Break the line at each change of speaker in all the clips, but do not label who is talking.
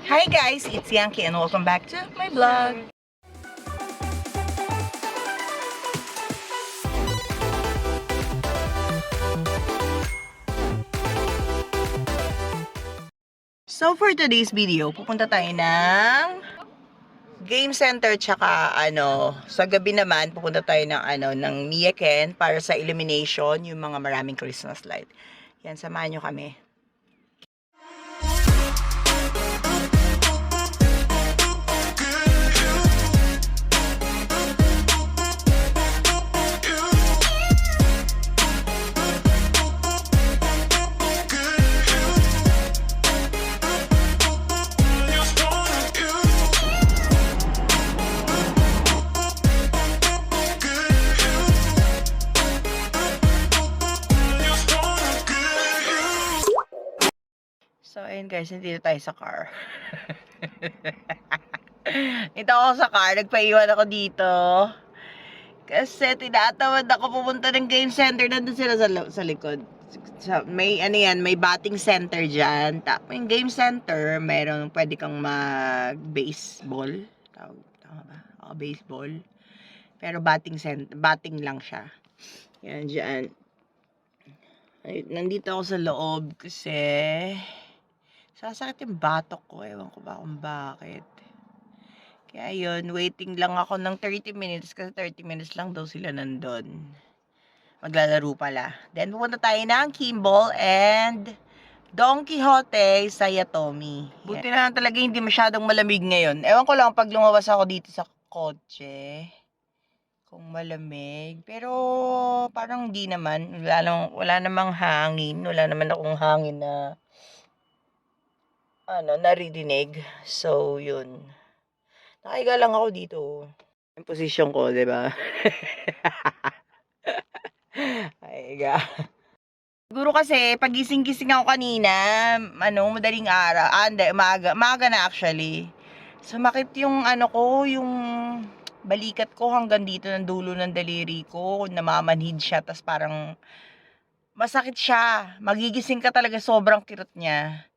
Hi guys, it's Yankee and welcome back to my vlog. So for today's video, pupunta tayo ng game center tsaka sa gabi naman pupunta tayo ng Miyaken para sa illumination, yung mga maraming Christmas light. Yan, samahan nyo kami. So, ayun guys, nandito tayo sa car. Ito ako sa car, nagpaiwan ako dito. Kasi tinatamad ako pupunta ng game center. Nandun sila sa likod. May may batting center dyan. Tapos yung game center, meron pwede kang mag-baseball. Tama ba? O, baseball. Pero batting lang siya. Yan, dyan. Ay, nandito ako sa loob kasi sasakit yung batok ko. Ewan ko ba kung bakit. Kaya yun, waiting lang ako ng 30 minutes kasi 30 minutes lang daw sila nandun. Maglalaro pala. Then, pupunta tayo ng Kimball and Don Quijote sa Yatomi. Buti na talaga hindi masyadong malamig ngayon. Ewan ko lang pag lumabas ako dito sa kotse kung malamig. Pero, parang hindi naman. Wala namang hangin. Wala naman akong hangin na naririnig. So, yun. Nakahiga lang ako dito. Yung position ko, diba? Nakahiga. Siguro kasi, pagising-gising ako kanina, madaling araw. Hindi, umaga na actually. Sumakit yung yung balikat ko hanggang dito ng dulo ng daliri ko. Namamanhid siya, tas parang masakit siya. Magigising ka talaga, sobrang kirot niya.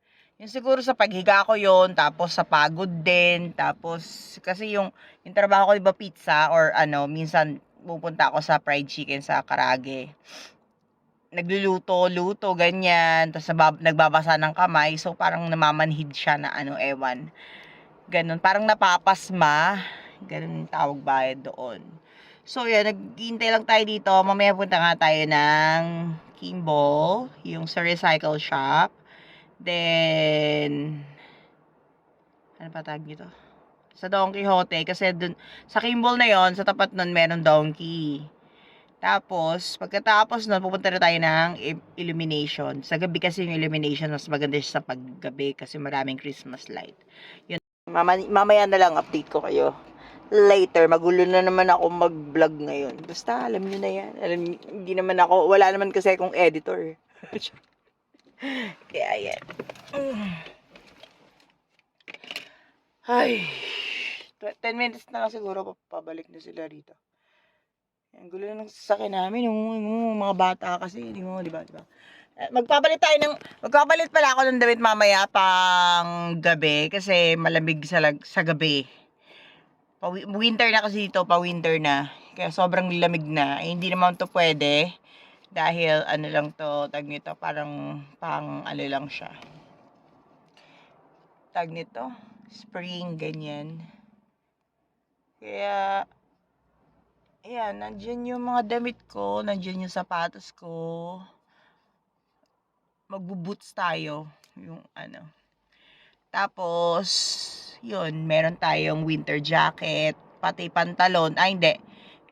Yung siguro sa paghiga ko yon, tapos sa pagod din, tapos kasi yung trabaho ko iba pizza or minsan pupunta ako sa fried chicken sa Karage. Nagluluto, ganyan, tapos nagbabasa ng kamay, so parang namamanhid siya na ewan. Ganun, parang napapasma, ganun yung tawag bayad doon. So yan, naghihintay lang tayo dito, mamaya punta nga tayo ng Kimball, yung sa recycle shop. Then, ano pa tawag nito? Sa Don Quijote, kasi dun, sa Kimball na yon, sa tapat nun, meron donkey. Tapos, pagkatapos nun, pupunta na tayo ng illumination. Sa gabi kasi yung illumination, mas maganda siya sa paggabi kasi maraming Christmas light. Yun. Mamaya na lang, update ko kayo. Later, magulo na naman ako mag-vlog ngayon. Basta, alam nyo na yan. Hindi naman ako, wala naman kasi akong editor. Kaya yan. Ay, 10 minutes na lang siguro pabalik na sila rito. Ang gulo ng sasakyan namin, yung mga bata kasi, di ba? Magpapalit pala ako ng damit mamaya pang gabi kasi malamig sa gabi. Winter na kasi dito, winter na. Kaya sobrang lamig na. Hindi naman to pwede. Dahil lang to, tag nito, parang pang lang siya. Tag nito, spring, ganyan. Kaya, ayan, nandyan yung mga damit ko, nandyan yung sapatos ko. Magbo-boots tayo, yung Tapos, yun, meron tayong winter jacket, pati pantalon. Ay, hindi.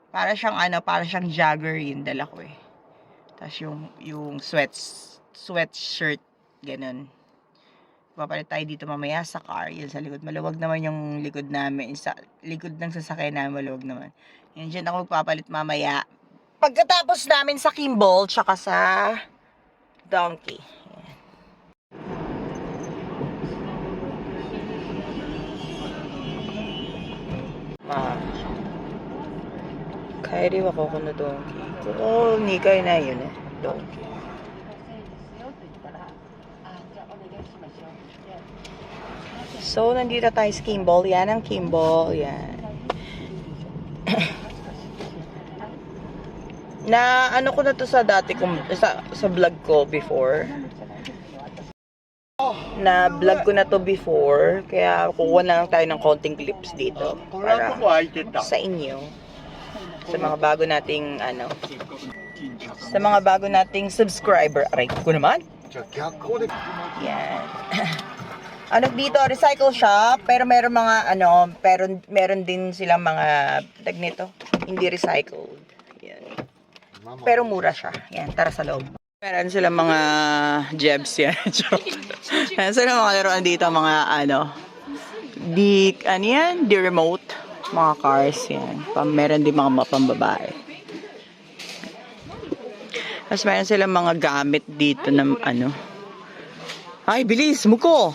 Para siyang jogger yung dala ko eh. Tapos yung sweatshirt, ganun. Papalit tayo dito mamaya sa car. Yan sa likod. Maluwag naman yung likod namin. Sa likod ng sasakyan namin, maluwag naman. Yan, dyan ako magpapalit mamaya. Pagkatapos namin sa Kimball, tsaka sa Donkey. Kairi wako ko na Donkey. Oo, nikay na yun eh. Donkey. So, nandito tayo sa Kimball. Yan ang Kimball. Yan. Na ano ko na to sa dati kong sa vlog ko before. Na vlog ko na to before, kaya kukuha na lang tayo ng konting clips dito para sa inyo. Sa mga bago nating sa mga bago nating subscriber. Aray ko naman. Yan. Ano dito, recycle shop, pero meron mga meron din silang mga tag nito, hindi recycled. Yan. Pero mura siya. Yan, tara sa loob. Meron silang mga jebs yan. Meron silang mga laruan dito, mga di remote, mga cars yan. Meron din mga pambabae. Tapos meron silang mga gamit dito ng ay, bilis, muko!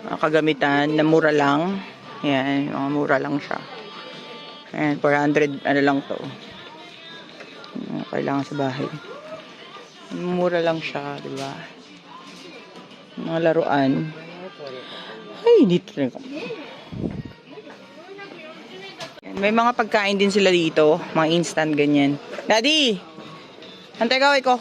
Mga kagamitan na mura lang. Yan, mga mura lang siya. Ayan, 400, lang to. Kailangan sa bahay. Mura lang siya, di ba? Mga laruan. Ay, dito rin. May mga pagkain din sila dito. Mga instant ganyan. Daddy! Antay kaway ko.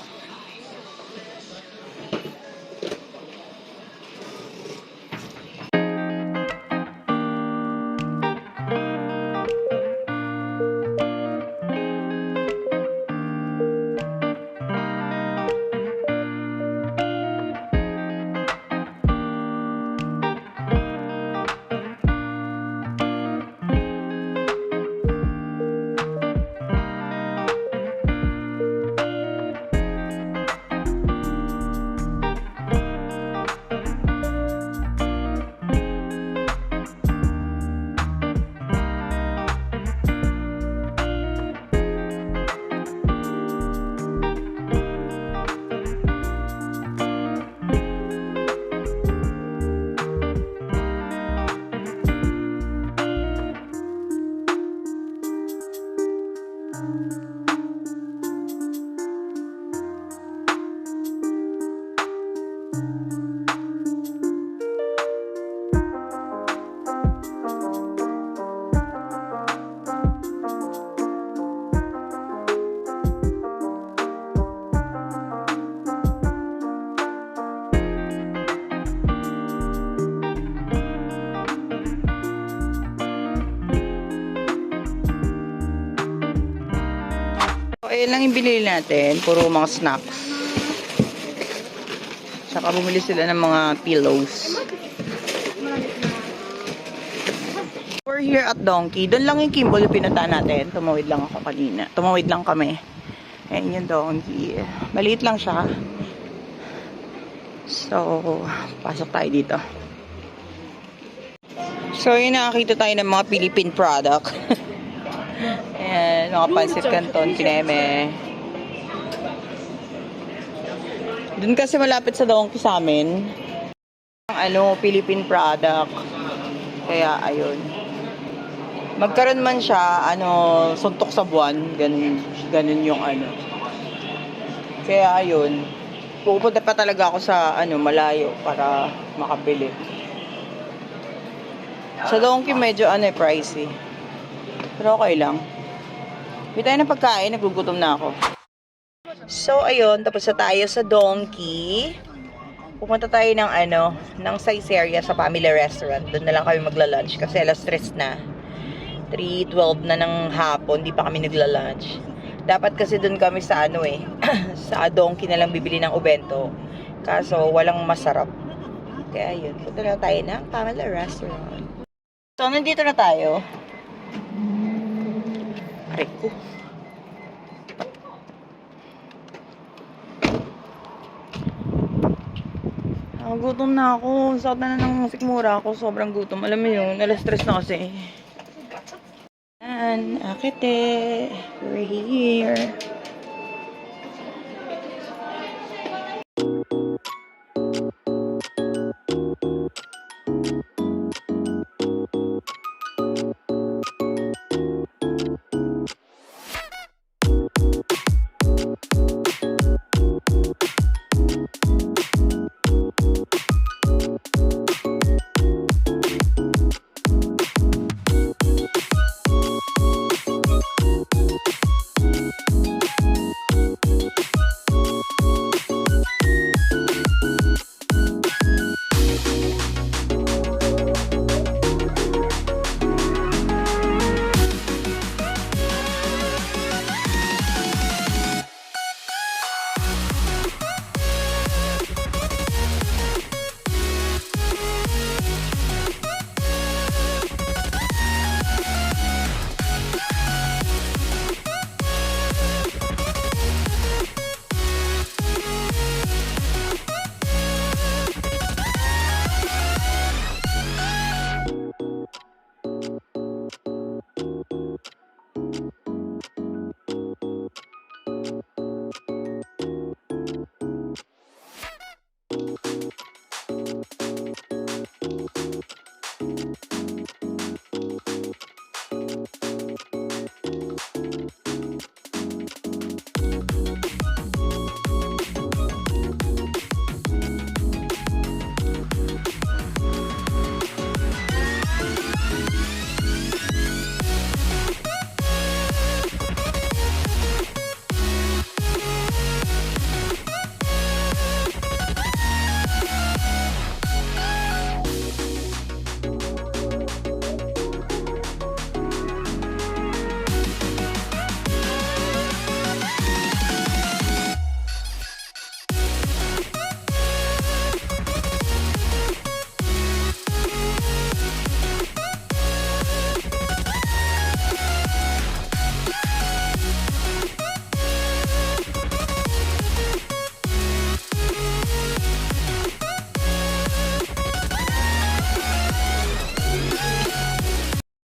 Ayan lang yung binili natin. Puro mga snacks. Saka bumili sila ng mga pillows. We're here at Donkey. Doon lang yung Kimball yung pinuntahan natin. Tumawid lang ako kanina. Tumawid lang kami. Ayan yung Donkey. Maliit lang siya. So, pasok tayo dito. So, yun, nakakita tayo ng mga Philippine product. Ayan, mga pansit canton, kineme. Doon kasi malapit sa Donkey sa amin. Philippine product. Kaya, ayun. Magkaroon man siya, suntok sa buwan. Ganun yung Kaya, ayun. Pupunta pa talaga ako sa, malayo para makabili. Sa Donkey, medyo, pricey. Pero okay lang. May tayo ng pagkain, nagugutom na ako. So, ayun, tapos na tayo sa Donkey. Pupunta tayo ng ng Sizeria sa Family Restaurant. Doon na lang kami magla-lunch kasi alas 3 na. 3:12 na ng hapon, di pa kami nagla-lunch. Dapat kasi doon kami sa sa Donkey na lang bibili ng ubento. Kaso, walang masarap. Kaya yun, punta na tayo ng Family Restaurant. So, nandito na tayo. Aray ko. Gutom na ako. Sakit na ng sikmura ako. Sobrang gutom. Alam mo yun, alas 3 na kasi. Yan, akite. We're here.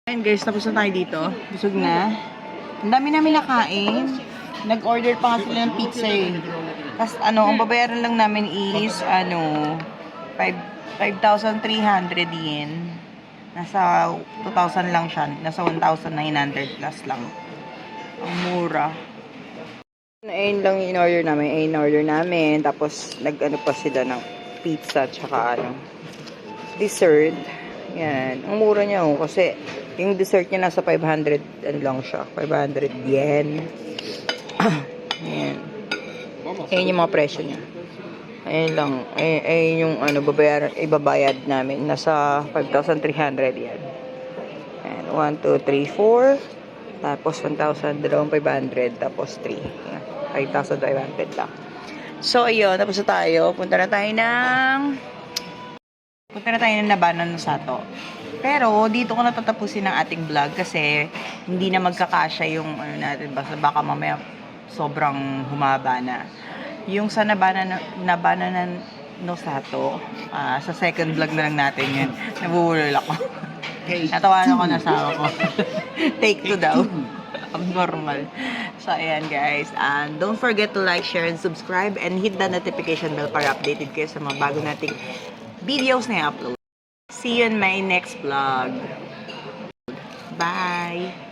Ayun guys, tapos na tayo dito. Busog na. Ang dami namin nakain. Nag-order pa nga sila ng pizza eh. Tapos ang babayaran lang namin is 5,300 yen. Nasa 2,000 lang siya. Nasa 1,900 plus lang. Ang mura. Ayun lang in-order namin. Tapos nag-ano pa sila ng pizza tsaka dessert. Yan. Ang mura niya kasi yung dessert niya nasa 500 lang siya. 500 yen. Ayan. Ayan yung mga presyo niya. Ayan lang. Ayan yung ibabayad namin. Nasa 5,300 yan. Ayan. 1, 2, 3, 4. Tapos 1,500. Tapos 3. Ayan. 5,500 lang. So, ayun. Tapos na tayo. Punta na tayo ng Nabanan no Sato. Pero, dito ko natatapusin ang ating vlog kasi hindi na magkakasya yung natin. Baka mamaya sobrang humaba na. Yung sa Nabanan no Sato, sa second vlog na lang natin yun. Nabubulol ako. Natawanan ako na asawa ko. Take 2 daw. Abnormal. So, ayan guys. And don't forget to like, share, and subscribe. And hit the notification bell para updated kayo sa mga bago nating videos na i-upload. See you in my next vlog. Bye!